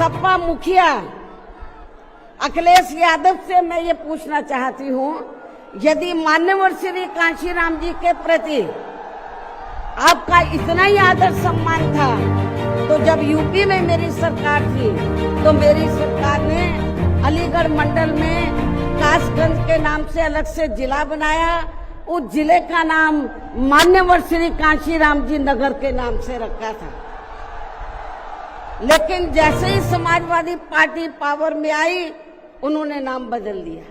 सपा मुखिया अखिलेश यादव से मैं ये पूछना चाहती हूँ, यदि मान्यवर श्री कांशीराम जी के प्रति आपका इतना ही आदर सम्मान था, तो जब यूपी में मेरी सरकार थी तो मेरी सरकार ने अलीगढ़ मंडल में कासगंज के नाम से अलग से जिला बनाया। उस जिले का नाम मान्यवर श्री कांशीराम जी नगर के नाम से रखा था। लेकिन जैसे ही समाजवादी पार्टी पावर में आई, उन्होंने नाम बदल दिया।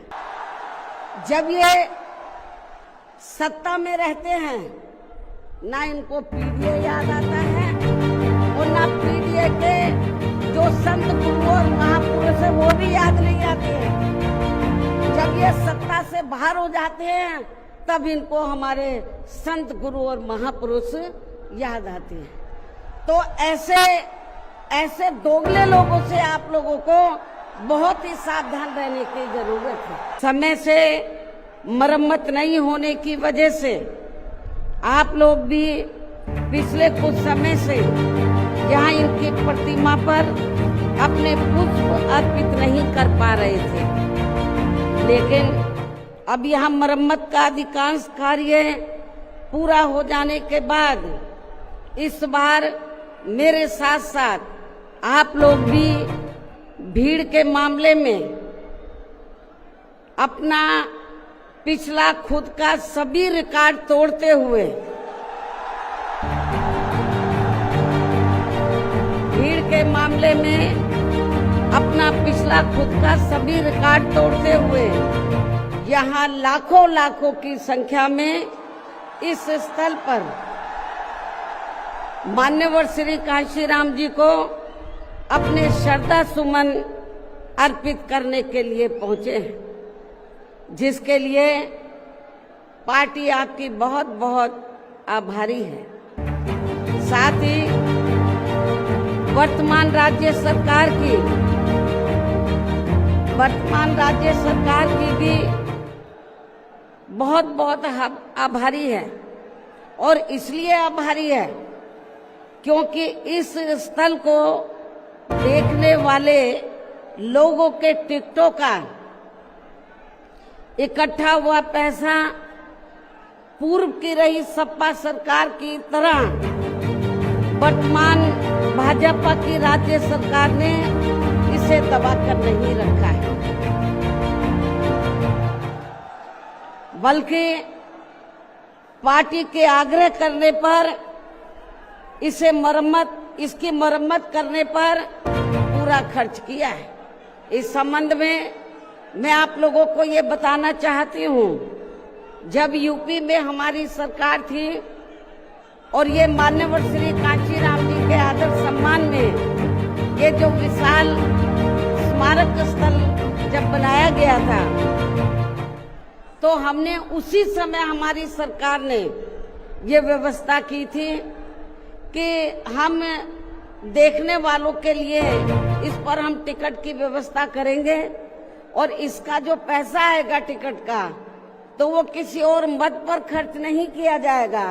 जब ये सत्ता में रहते हैं, ना इनको पीडीए याद आता है और ना पीडीए के जो संत गुरु और महापुरुष है वो भी याद नहीं आते हैं। जब ये सत्ता से बाहर हो जाते हैं, तब इनको हमारे संत गुरु और महापुरुष याद आते हैं। तो ऐसे दोगले लोगों से आप लोगों को बहुत ही सावधान रहने की जरूरत है। समय से मरम्मत नहीं होने की वजह से आप लोग भी पिछले कुछ समय से यहाँ इनकी प्रतिमा पर अपने पुष्प अर्पित नहीं कर पा रहे थे, लेकिन अब यहाँ मरम्मत का अधिकांश कार्य पूरा हो जाने के बाद इस बार मेरे साथ साथ आप लोग भी भीड़ के मामले में अपना पिछला खुद का सभी रिकॉर्ड तोड़ते हुए, भीड़ के मामले में अपना पिछला खुद का सभी रिकॉर्ड तोड़ते हुए यहाँ लाखों की संख्या में इस स्थल पर मान्यवर श्री कांशीराम जी को अपने श्रद्धा सुमन अर्पित करने के लिए पहुंचे हैं, जिसके लिए पार्टी आपकी बहुत बहुत आभारी है। साथ ही वर्तमान राज्य सरकार की भी बहुत बहुत आभारी है। और इसलिए आभारी है क्योंकि इस स्थल को देखने वाले लोगों के टिकटों का इकट्ठा हुआ पैसा पूर्व की रही सपा सरकार की तरह वर्तमान भाजपा की राज्य सरकार ने इसे दबाकर नहीं रखा है, बल्कि पार्टी के आग्रह करने पर इसकी मरम्मत करने पर पूरा खर्च किया है। इस संबंध में मैं आप लोगों को ये बताना चाहती हूँ, जब यूपी में हमारी सरकार थी और ये मान्यवर श्री कांशीराम जी के आदर सम्मान में ये जो विशाल स्मारक स्थल जब बनाया गया था, तो हमने उसी समय हमारी सरकार ने ये व्यवस्था की थी कि हम देखने वालों के लिए इस पर हम टिकट की व्यवस्था करेंगे और इसका जो पैसा आएगा टिकट का, तो वो किसी और मद पर खर्च नहीं किया जाएगा,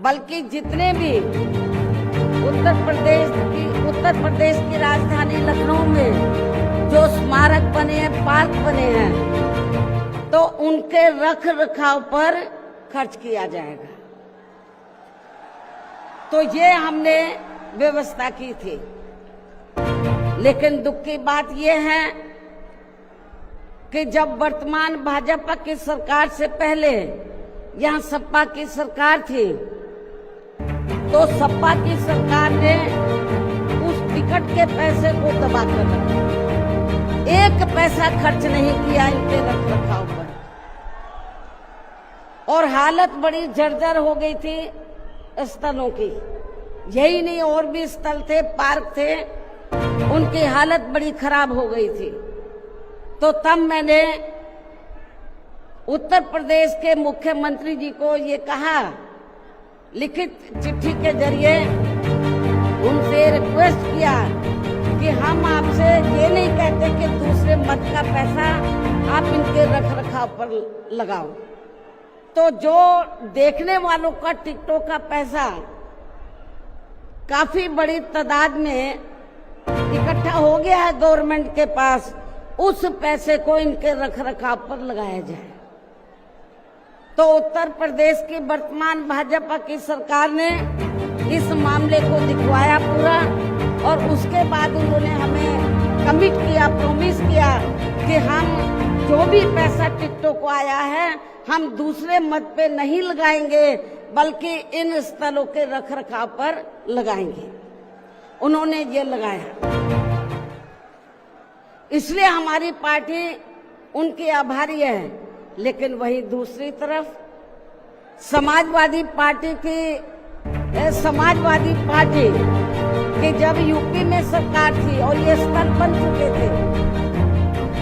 बल्कि जितने भी उत्तर प्रदेश की राजधानी लखनऊ में जो स्मारक बने हैं, पार्क बने हैं, तो उनके रख रखाव पर खर्च किया जाएगा। तो ये हमने व्यवस्था की थी। लेकिन दुख की बात यह है कि जब वर्तमान भाजपा की सरकार से पहले यहाँ सपा की सरकार थी, तो सपा की सरकार ने उस टिकट के पैसे को दबा कर रखा, एक पैसा खर्च नहीं किया इनके रख रखाव पर, और हालत बड़ी जर्जर हो गई थी स्थलों की। यही नहीं, और भी स्थल थे, पार्क थे, उनकी हालत बड़ी खराब हो गई थी। तो तब मैंने उत्तर प्रदेश के मुख्यमंत्री जी को ये कहा, लिखित चिट्ठी के जरिए उनसे रिक्वेस्ट किया कि हम आपसे ये नहीं कहते कि दूसरे मत का पैसा आप इनके रख रखाव पर लगाओ। तो जो देखने वालों का टिकटों का पैसा काफी बड़ी तादाद में इकट्ठा हो गया है गवर्नमेंट के पास, उस पैसे को इनके रखरखाव पर लगाया जाए। तो उत्तर प्रदेश की वर्तमान भाजपा की सरकार ने इस मामले को दिखवाया पूरा, और उसके बाद उन्होंने हमें कमिट किया, प्रॉमिस किया कि हम जो भी पैसा टिकटों को आया है हम दूसरे मत पे नहीं लगाएंगे, बल्कि इन स्थलों के रखरखाव पर लगाएंगे। उन्होंने ये लगाया, इसलिए हमारी पार्टी उनकी आभारी है। लेकिन वही दूसरी तरफ समाजवादी पार्टी की जब यूपी में सरकार थी और ये स्थल बन चुके थे,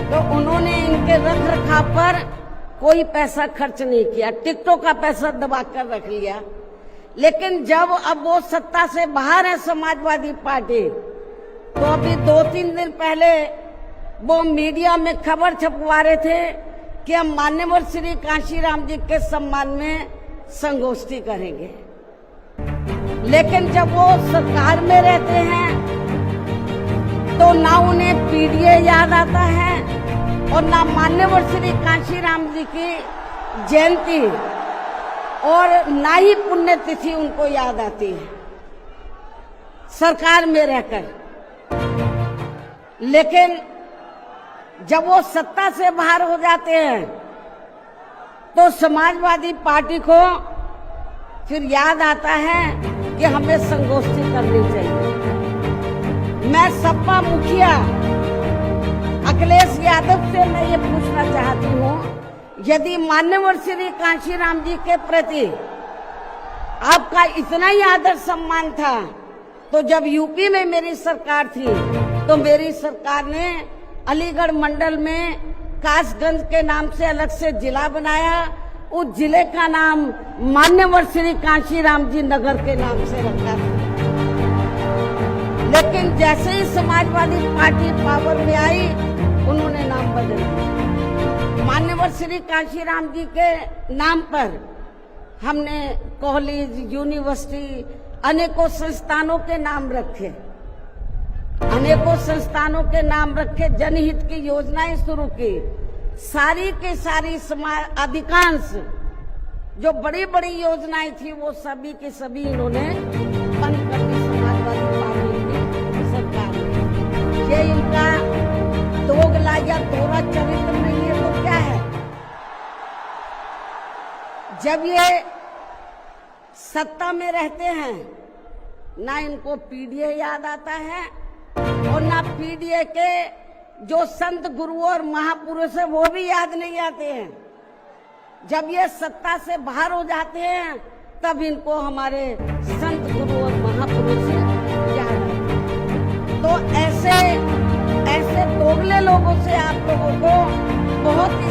तो उन्होंने इनके रखरखाव पर कोई पैसा खर्च नहीं किया, टिकटों का पैसा दबा कर रख लिया। लेकिन जब अब वो सत्ता से बाहर है समाजवादी पार्टी, तो अभी 2-3 दिन पहले वो मीडिया में खबर छपवा रहे थे कि हम मान्यवर श्री कांशीराम जी के सम्मान में संगोष्ठी करेंगे। लेकिन जब वो सरकार में रहते हैं तो ना उन्हें पीडीए याद आता है और ना मान्यवर श्री कांशीराम जी की जयंती और ना ही पुण्यतिथि उनको याद आती है सरकार में रहकर। लेकिन जब वो सत्ता से बाहर हो जाते हैं तो समाजवादी पार्टी को फिर याद आता है कि हमें संगोष्ठी करनी चाहिए। मैं सपा मुखिया अखिलेश यादव से मैं ये पूछना चाहती हूँ, यदि मान्यवर श्री कांशीराम जी के प्रति आपका इतना ही आदर सम्मान था, तो जब यूपी में मेरी सरकार थी तो मेरी सरकार ने अलीगढ़ मंडल में कासगंज के नाम से अलग से जिला बनाया, उस जिले का नाम मान्यवर श्री कांशीराम जी नगर के नाम से रखा था। लेकिन जैसे ही समाजवादी पार्टी पावर में आई, उन्होंने नाम बदल दिया। मान्यवर श्री कांशीराम जी के नाम पर हमने कॉलेज, यूनिवर्सिटी, अनेकों संस्थानों के नाम रखे, अनेकों संस्थानों के नाम रखे, जनहित की योजनाएं शुरू की। सारी के सारी अधिकांश जो बड़ी बड़ी योजनाएं थी वो सभी के सभी इन्होंने बंद कर दी समाजवादी पार्टी की सरकार ने। ये इनका दोगला या दोहरा चरित्र नहीं है तो क्या है? जब ये सत्ता में रहते हैं ना इनको पीडीए याद आता है और ना पीडीए के जो संत गुरु और महापुरुष है वो भी याद नहीं आते हैं। जब ये सत्ता से बाहर हो जाते हैं तब इनको हमारे संत गुरु और महापुरुष याद आते हैं। तो ऐसे दोगले लोगों से आप लोगों को बहुत ही